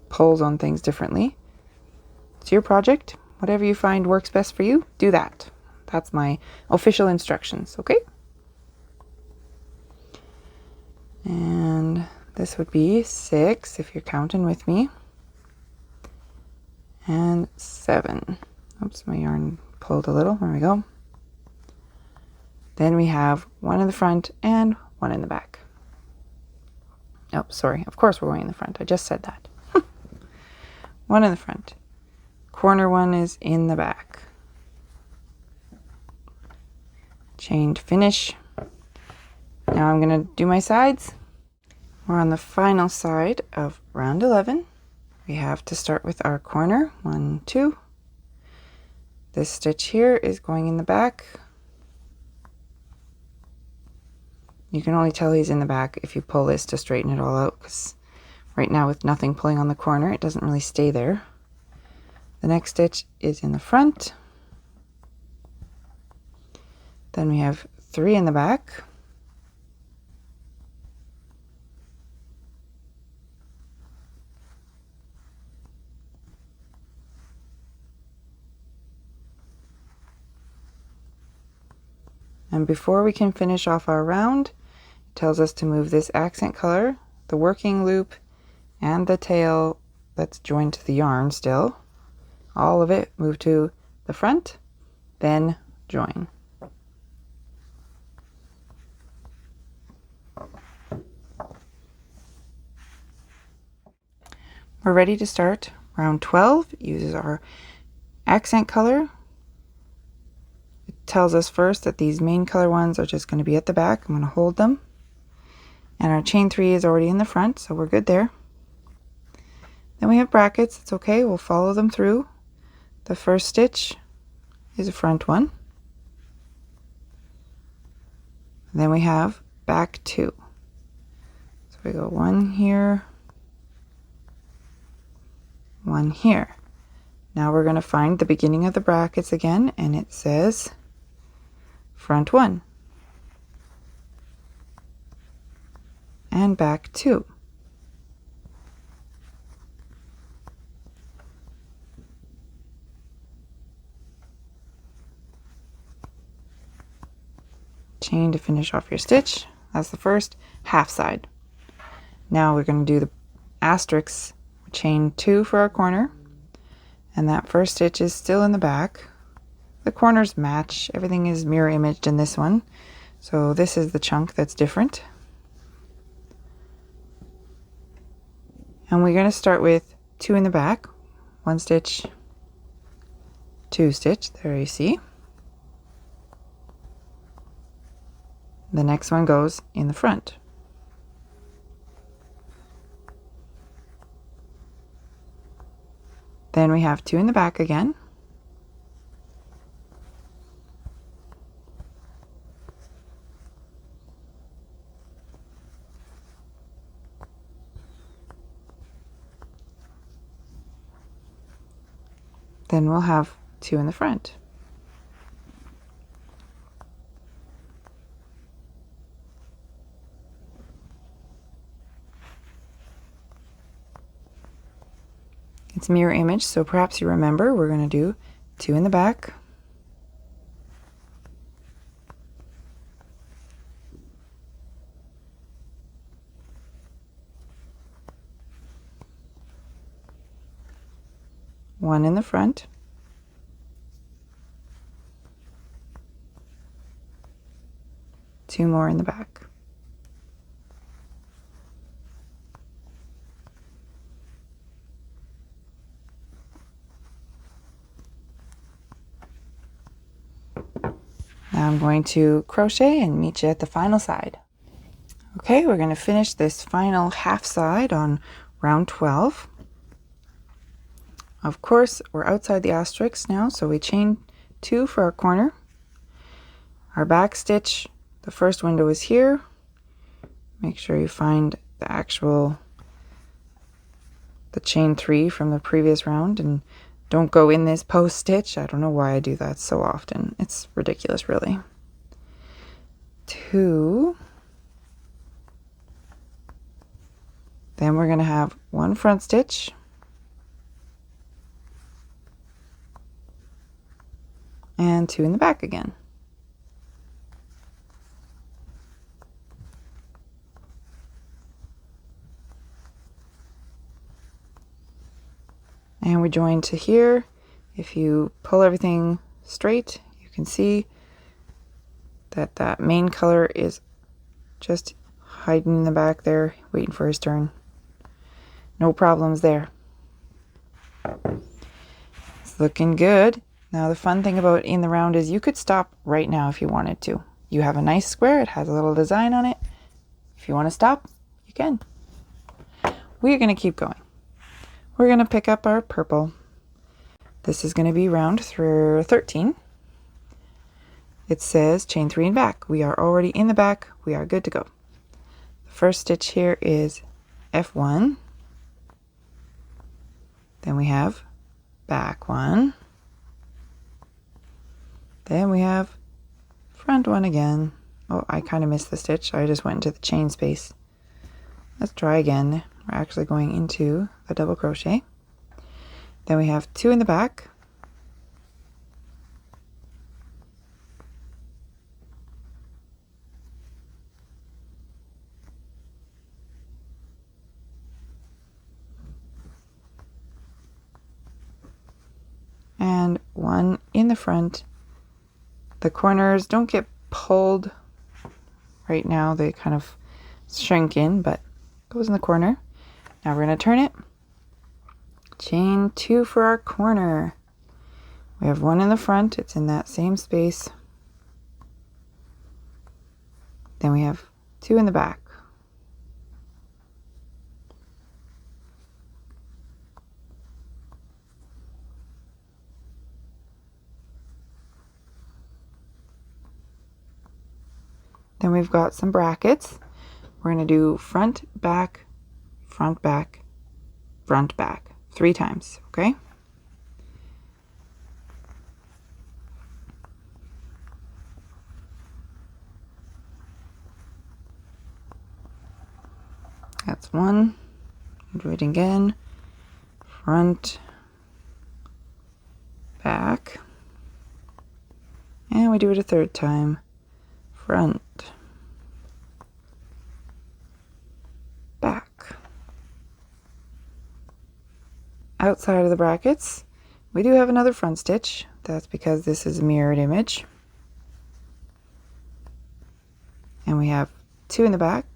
pulls on things differently. It's your project. Whatever you find works best for you, do that. That's my official instructions, okay? And this would be 6 if you're counting with me. And 7. Oops, my yarn pulled a little. There we go. Then we have 1 in the front and 1 in the back. Oh, sorry. Of course we're going in the front. I just said that. 1 in the front. Corner 1 is in the back. Chain to finish. Now I'm going to do my sides. We're on the final side of round 11. We have to start with our corner. 1, 2. This stitch here is going in the back. You can only tell he's in the back if you pull this to straighten it all out, because right now with nothing pulling on the corner, it doesn't really stay there. The next stitch is in the front. Then we have 3 in the back. And before we can finish off our round, it tells us to move this accent color, the working loop, and the tail that's joined to the yarn still. All of it move to the front, then join. We're ready to start round 12. It uses our accent color. It tells us first that these main color ones are just going to be at the back. I'm going to hold them. And our chain 3 is already in the front, so we're good there. Then we have brackets. It's okay. We'll follow them through. The first stitch is a front one. And then we have back 2. So we go 1 here, 1 here. Now we're going to find the beginning of the brackets again, and it says front 1 and back 2. Chain to finish off your stitch. That's the first half side. Now we're going to do the asterisks. Chain 2 for our corner, and that first stitch is still in the back. The corners match. Everything is mirror imaged in this one, so this is the chunk that's different. And we're going to start with 2 in the back, 1 stitch, 2 stitch. There you see. The next one goes in the front. Then we have 2 in the back again. Then we'll have 2 in the front. It's mirror image, so perhaps you remember we're going to do 2 in the back, 1 in the front, 2 more in the back. Now I'm going to crochet and meet you at the final side. Okay, we're going to finish this final half side on round 12. Of course, we're outside the asterisks now, so we chain 2 for our corner. Our back stitch, the first window is here. Make sure you find the chain 3 from the previous round, and don't go in this post stitch. I don't know why I do that so often. It's ridiculous, really. 2. Then we're going to have 1 front stitch. And 2 in the back again. And we join to here. If you pull everything straight, you can see that that main color is just hiding in the back there, waiting for his turn. No problems there. It's looking good. Now the fun thing about in the round is you could stop right now if you wanted to. You have a nice square, it has a little design on it. If you want to stop, you can. We're going to keep going. We're going to pick up our purple. This is going to be round through 13. It says chain 3 and back. We are already in the back. We are good to go. The first stitch here is F1. Then we have back 1. Then we have front 1 again. Oh, I kind of missed the stitch. I just went into the chain space. Let's try again. We're actually going into a double crochet. Then we have 2 in the back. And 1 in the front. The corners don't get pulled right now. They kind of shrink in, but goes in the corner. Now we're going to turn it. Chain 2 for our corner. We have 1 in the front. It's in that same space. Then we have 2 in the back. Then we've got some brackets. We're going to do front, back, front, back, front, back 3 times, okay? That's 1. Do it again. Front, back. And we do it a 3rd time. Front, back. Outside of the brackets, we do have another front stitch. That's because this is a mirrored image. And we have 2 in the back.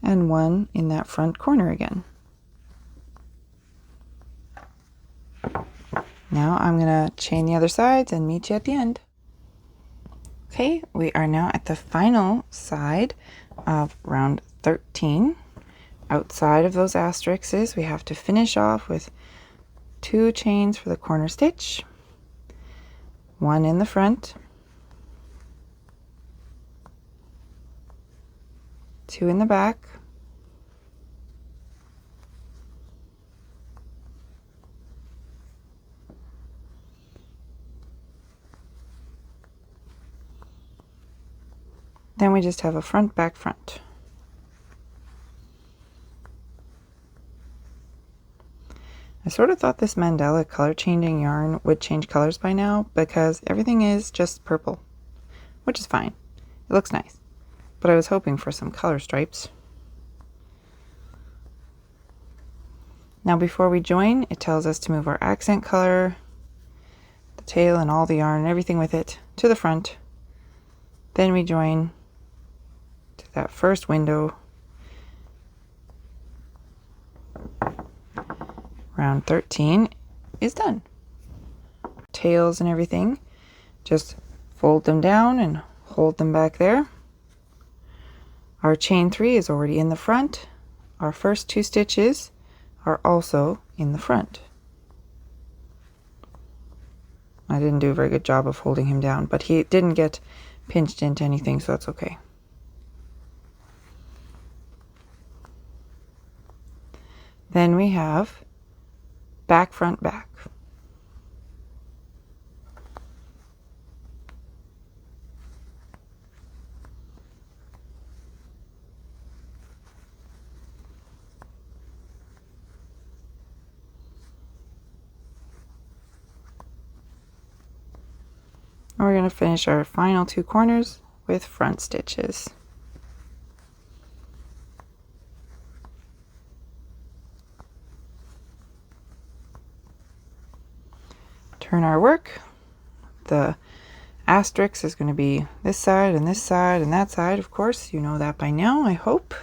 And 1 in that front corner again. Now I'm going to chain the other sides and meet you at the end. Okay, we are now at the final side of round 13. Outside of those asterisks, we have to finish off with 2 chains for the corner stitch, 1 in the front, 2 in the back, then we just have a front, back, front. I sort of thought this mandala color changing yarn would change colors by now because everything is just purple, which is fine. It looks nice, but I was hoping for some color stripes. Now before we join, it tells us to move our accent color, the tail and all the yarn and everything with it to the front. Then we join to that first window. Round 13 is done. Tails and everything, just fold them down and hold them back there. Our chain 3 is already in the front. Our first 2 stitches are also in the front. I didn't do a very good job of holding him down, but he didn't get pinched into anything, so that's okay. Then we have back, front, back. And we're going to finish our final 2 corners with front stitches. Turn our work. The asterisk is going to be this side and this side and that side. Of course, you know that by now, I hope.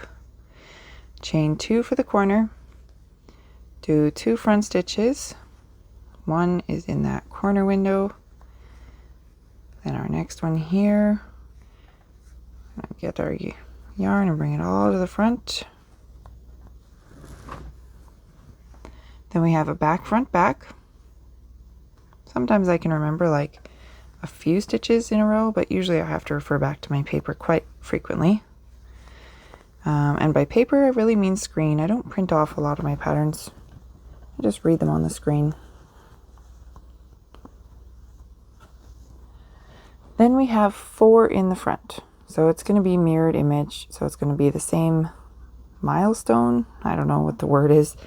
Chain 2 for the corner. Do 2 front stitches. One is in that corner window. Then our next one here. Get our yarn and bring it all to the front. Then we have a back, front, back. Sometimes I can remember like a few stitches in a row, but usually I have to refer back to my paper quite frequently. And by paper, it really means screen. I don't print off a lot of my patterns. I just read them on the screen. Then we have 4 in the front. So it's going to be mirrored image. So it's going to be the same milestone. I don't know what the word is.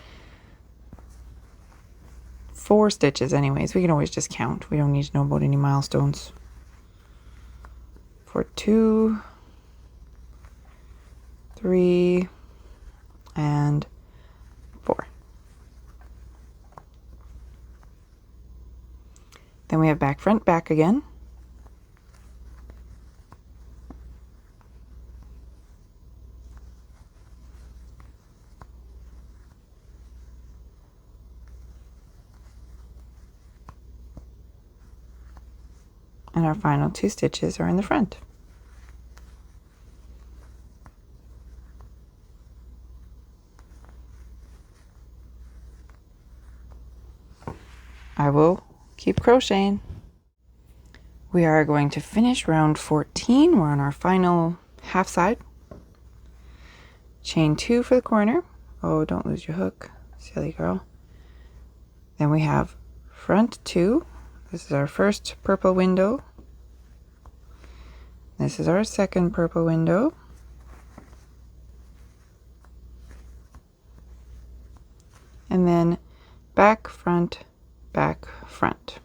4 stitches anyways. We can always just count. We don't need to know about any milestones. For 2, 3, and 4. Then we have back, front, back again. And our final 2 stitches are in the front. I will keep crocheting. We are going to finish round 14. We're on our final half side. Chain 2 for the corner. Oh, don't lose your hook, silly girl. Then we have front 2. This is our first purple window. This is our second purple window. And then back, front, back, front.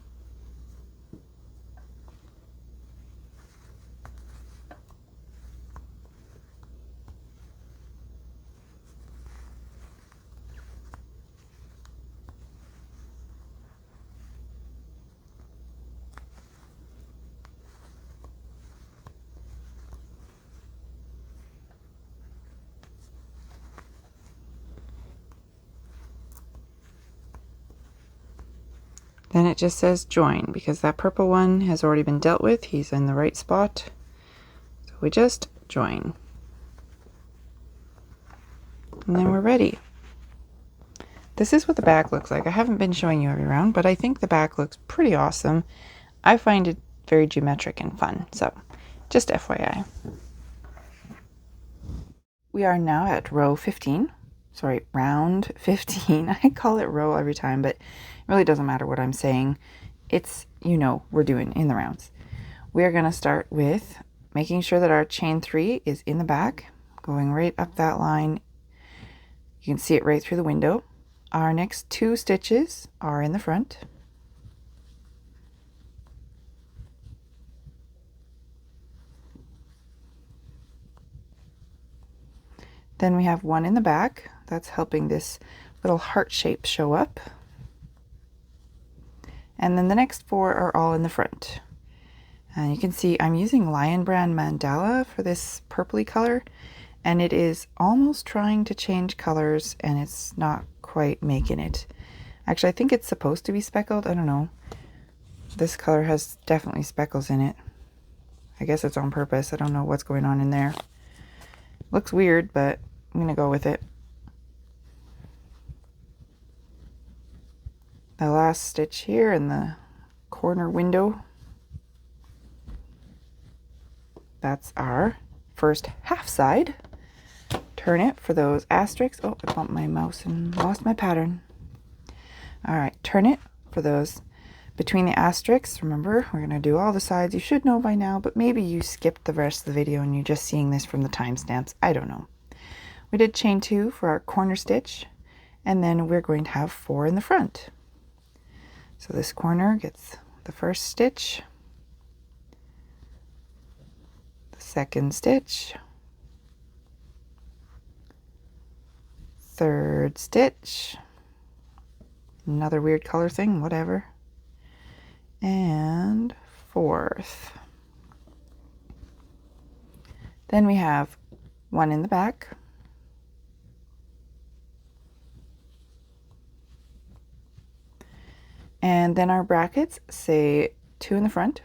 Then it just says join because that purple one has already been dealt with. He's in the right spot. So we just join. And then we're ready. This is what the back looks like. I haven't been showing you every round, but I think the back looks pretty awesome. I find it very geometric and fun. So just FYI. We are now at row 15. Sorry, round 15. I call it row every time, but it really doesn't matter what I'm saying. It's, you know, we're doing in the rounds. We are going to start with making sure that our chain 3 is in the back, going right up that line. You can see it right through the window. Our next 2 stitches are in the front. Then we have 1 in the back. That's helping this little heart shape show up. And then the next 4 are all in the front. And you can see I'm using Lion Brand Mandala for this purpley color. And it is almost trying to change colors and it's not quite making it. Actually, I think it's supposed to be speckled. I don't know. This color has definitely speckles in it. I guess it's on purpose. I don't know what's going on in there. Looks weird, but I'm going to go with it. The last stitch here in the corner window. That's our first half side. Turn it for those asterisks. Oh, I bumped my mouse and lost my pattern. All right, turn it for those between the asterisks. Remember, we're going to do all the sides. You should know by now, but maybe you skipped the rest of the video and you're just seeing this from the timestamps. I don't know. We did chain 2 for our corner stitch, and then we're going to have 4 in the front. So this corner gets the first stitch, second stitch, third stitch, another weird color thing, whatever, and fourth. Then we have one in the back, and then our brackets say 2 in the front,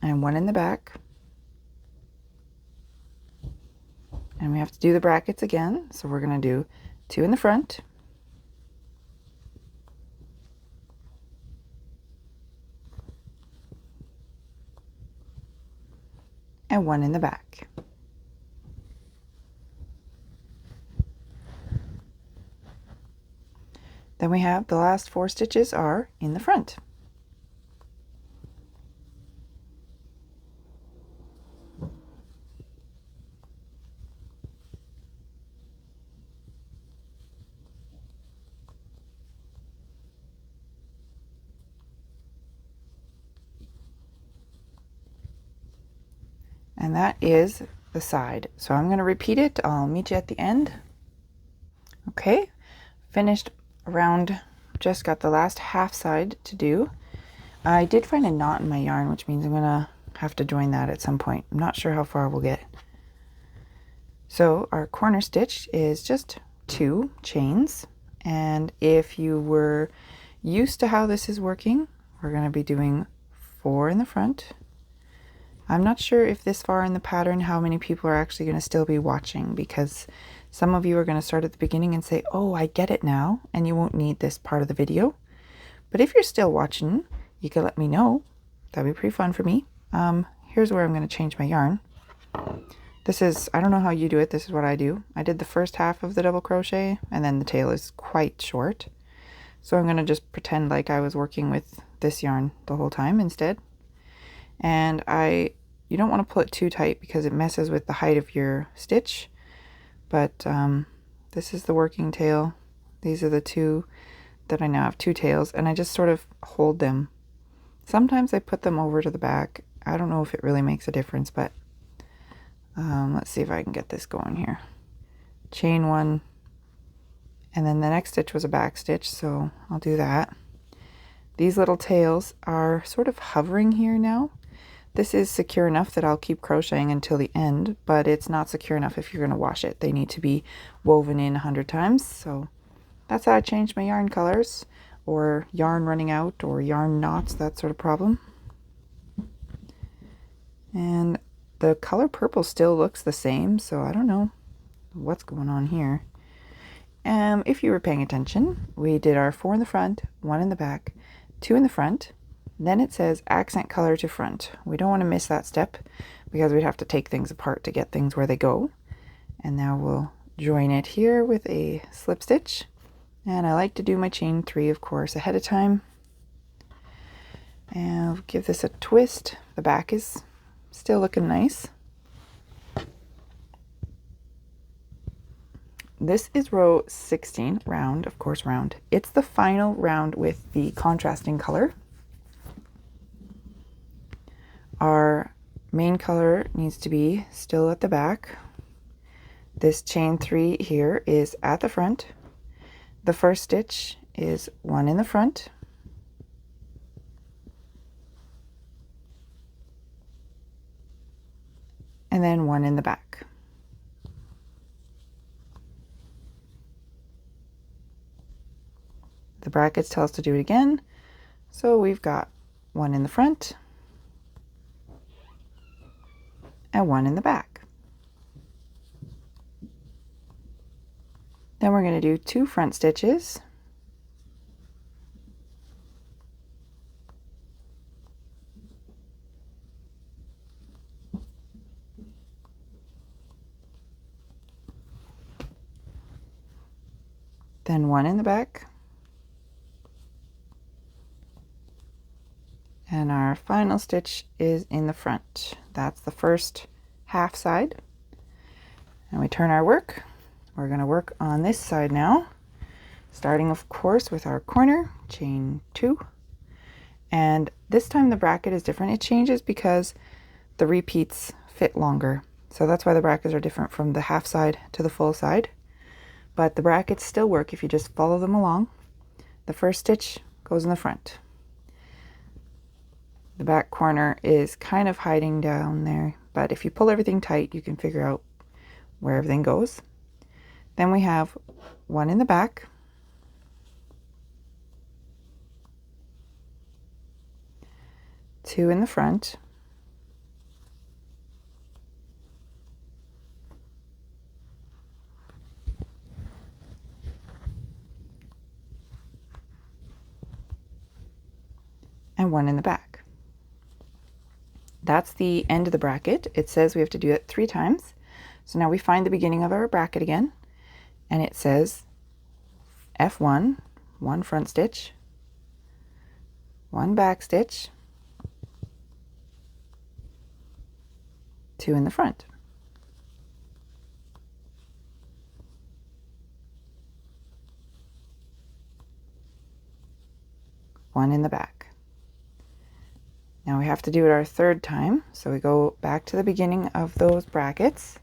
and 1 in the back, and we have to do the brackets again, so we're going to do 2 in the front, and 1 in the back. Then we have the last 4 stitches are in the front. And that is the side. So I'm going to repeat it. I'll meet you at the end. Okay, finished around, just got the last half side to do. I did find a knot in my yarn, which means I'm going to have to join that at some point. I'm not sure how far we'll get. So our corner stitch is just 2 chains. And if you were used to how this is working, we're going to be doing 4 in the front. I'm not sure if this far in the pattern how many people are actually going to still be watching, because some of you are going to start at the beginning and say, oh, I get it now, and you won't need this part of the video. But if you're still watching, you can let me know. That'd be pretty fun for me. Here's where I'm going to change my yarn. This is, I don't know how you do it, this is what I do. I did the first half of the double crochet, and then the tail is quite short. So I'm going to just pretend like I was working with this yarn the whole time instead. And you don't want to pull it too tight because it messes with the height of your stitch. But this is the working tail. These are the 2 that I now have 2 tails, and I just sort of hold them. Sometimes I put them over to the back. I don't know if it really makes a difference, but let's see if I can get this going here. Chain 1, and then the next stitch was a back stitch, so I'll do that. These little tails are sort of hovering here now. This is secure enough that I'll keep crocheting until the end, but it's not secure enough if you're going to wash it. They need to be woven in 100 times. So that's how I changed my yarn colors, or yarn running out, or yarn knots, that sort of problem. And the color purple still looks the same, so I don't know what's going on here. If you were paying attention, we did our 4 in the front, 1 in the back, 2 in the front. Then it says accent color to front. We don't want to miss that step because we'd have to take things apart to get things where they go. And now we'll join it here with a slip stitch. And I like to do my chain 3, of course, ahead of time. And I'll give this a twist. The back is still looking nice. This is row 16, round, of course, round. It's the final round with the contrasting color. Our main color needs to be still at the back. This chain 3 here is at the front. The first stitch is 1 in the front. And then 1 in the back. The brackets tell us to do it again. So we've got 1 in the front and 1 in the back. Then we're going to do 2 front stitches. Then 1 in the back. And our final stitch is in the front. That's the first half side. And we turn our work. We're going to work on this side now. Starting of course with our corner, chain 2, and this time the bracket is different. It changes because the repeats fit longer, so that's why the brackets are different from the half side to the full side, but the brackets still work if you just follow them along. The first stitch goes in the front. The back corner is kind of hiding down there, but if you pull everything tight you can figure out where everything goes. Then we have one in the back, two in the front, and one in the back. That's the end of the bracket. It says we have to do it 3 times. So now we find the beginning of our bracket again, and it says F1, 1 front stitch, 1 back stitch, 2 in the front. One in the back. Now we have to do it our 3rd time, so we go back to the beginning of those brackets.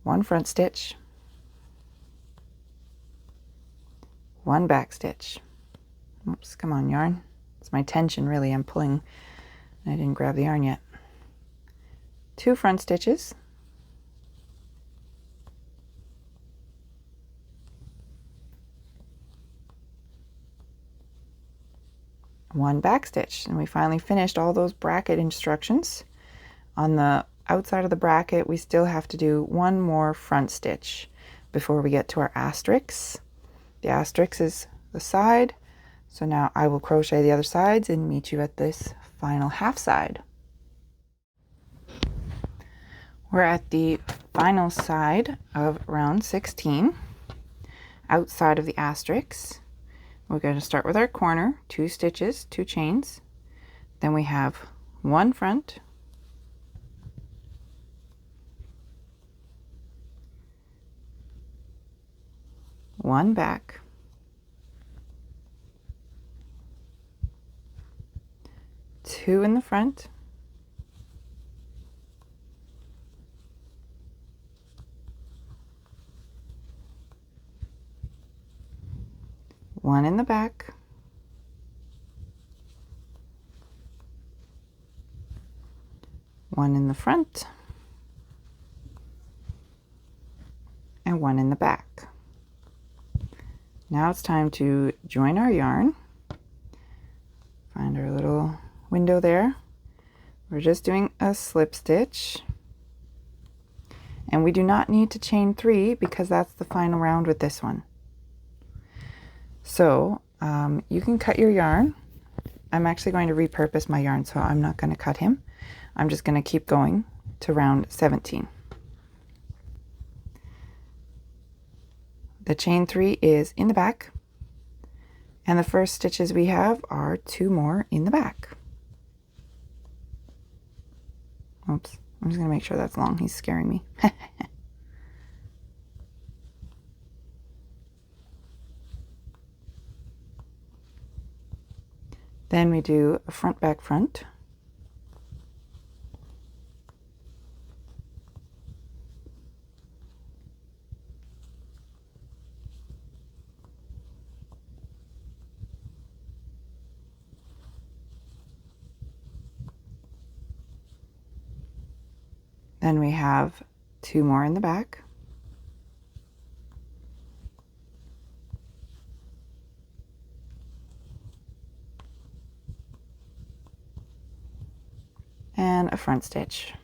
1 front stitch, 1 back stitch. Oops, come on yarn. It's my tension really, I'm pulling and I didn't grab the yarn yet. 2 front stitches, 1 back stitch, and we finally finished all those bracket instructions. On the outside of the bracket we still have to do 1 more front stitch before we get to our asterisk. The asterisk is the side, so now I will crochet the other sides and meet you at this final half side. We're at the final side of round 16, outside of the asterisk. We're going to start with our corner, 2 stitches, 2 chains, then we have 1 front, 1 back, 2 in the front, 1 in the back, 1 in the front, and 1 in the back. Now it's time to join our yarn. Find our little window there. We're just doing a slip stitch, and we do not need to chain 3 because that's the final round with this one. So you can cut your yarn. I'm actually going to repurpose my yarn, so I'm not going to cut him. I'm just going to keep going to round 17. The chain 3 is in the back, and the first stitches we have are 2 more in the back. Oops, I'm just going to make sure that's long. He's scaring me. Then we do a front, back, front. Then we have 2 more in the back. And a front stitch.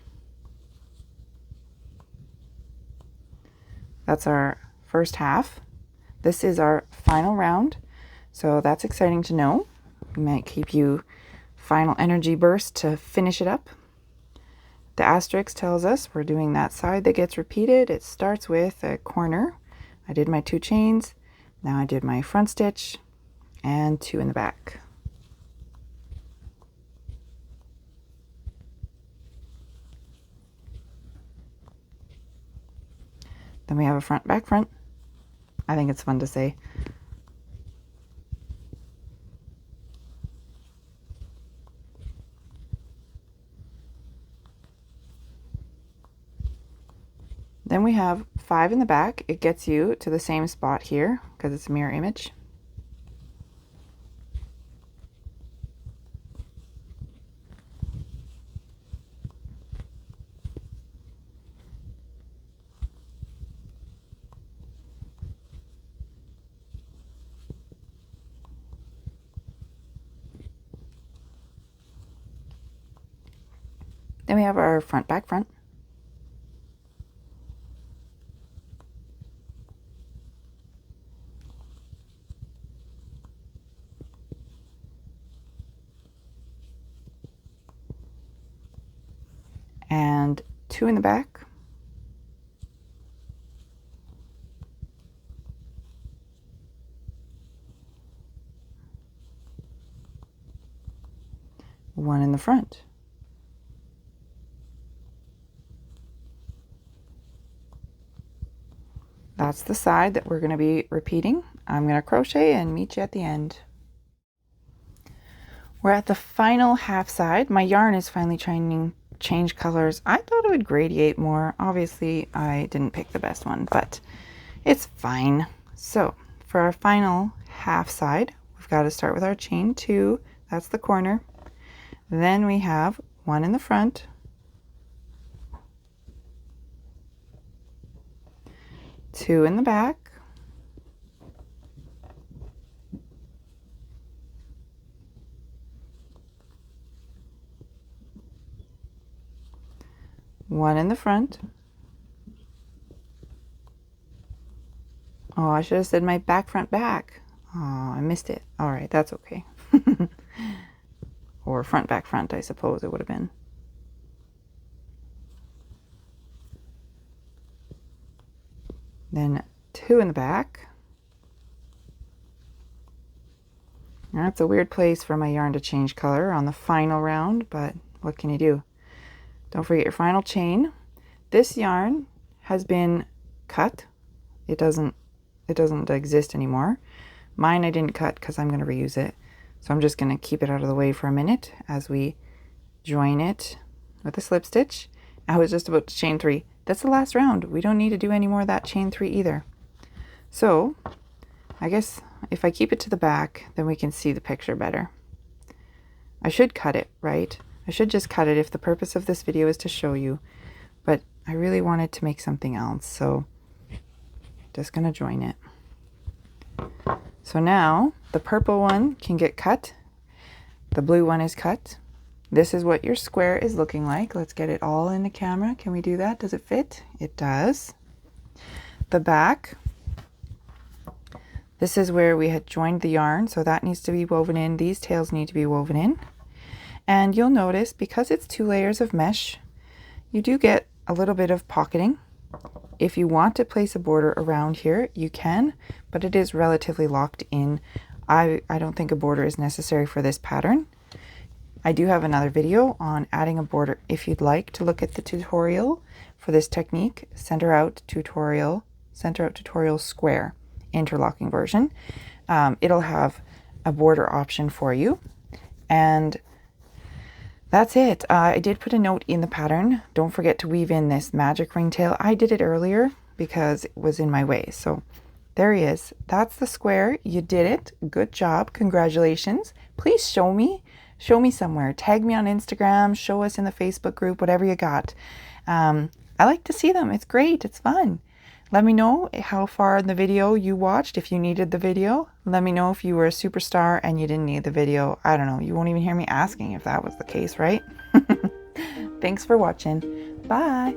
That's our first half. This is our final round, so that's exciting to know. It might keep you final energy burst to finish it up. The asterisk tells us we're doing that side that gets repeated. It starts with a corner. I did my 2 chains. Now I did my front stitch and 2 in the back. Then we have a front, back, front, I think it's fun to say. Then we have 5 in the back. It gets you to the same spot here because it's a mirror image. Then we have our front, back, front. And 2 in the back. One in the front. That's the side that we're going to be repeating. I'm going to crochet and meet you at the end. We're at the final half side. My yarn is finally trying to change colors. I thought it would gradiate more. Obviously, I didn't pick the best one, but it's fine. So for our final half side, we've got to start with our chain 2. That's the corner. Then we have 1 in the front. 2 in the back. One in the front. Oh, I should have said my back, front, back. Oh, I missed it. All right, that's okay. Or front, back, front, I suppose it would have been. Then 2 in the back. That's a weird place for my yarn to change color on the final round, but what can you do? Don't forget your final chain. This yarn has been cut. It doesn't exist anymore. Mine I didn't cut because I'm going to reuse it. So I'm just going to keep it out of the way for a minute as we join it with a slip stitch. I was just about to chain 3. That's the last round. We don't need to do any more of that chain 3 either. So I guess if I keep it to the back, then we can see the picture better. I should cut it, right? I should just cut it if the purpose of this video is to show you, but I really wanted to make something else, so just gonna join it. So now the purple one can get cut. The blue one is cut. This is what your square is looking like. Let's get it all in the camera. Can we do that? Does it fit? It does. The back. This is where we had joined the yarn, so that needs to be woven in. These tails need to be woven in. And you'll notice, because it's 2 layers of mesh, you do get a little bit of pocketing. If you want to place a border around here, you can, but it is relatively locked in. I don't think a border is necessary for this pattern. I do have another video on adding a border. If you'd like to look at the tutorial for this technique, center out tutorial square interlocking version. It'll have a border option for you. And that's it. I did put a note in the pattern. Don't forget to weave in this magic ringtail. I did it earlier because it was in my way. So there he is. That's the square. You did it. Good job. Congratulations. Please show me. Show me somewhere. Tag me on Instagram. Show us in the Facebook group. Whatever you got. I like to see them. It's great. It's fun. Let me know how far in the video you watched, if you needed the video. Let me know if you were a superstar and you didn't need the video. I don't know. You won't even hear me asking if that was the case, right? Thanks for watching. Bye.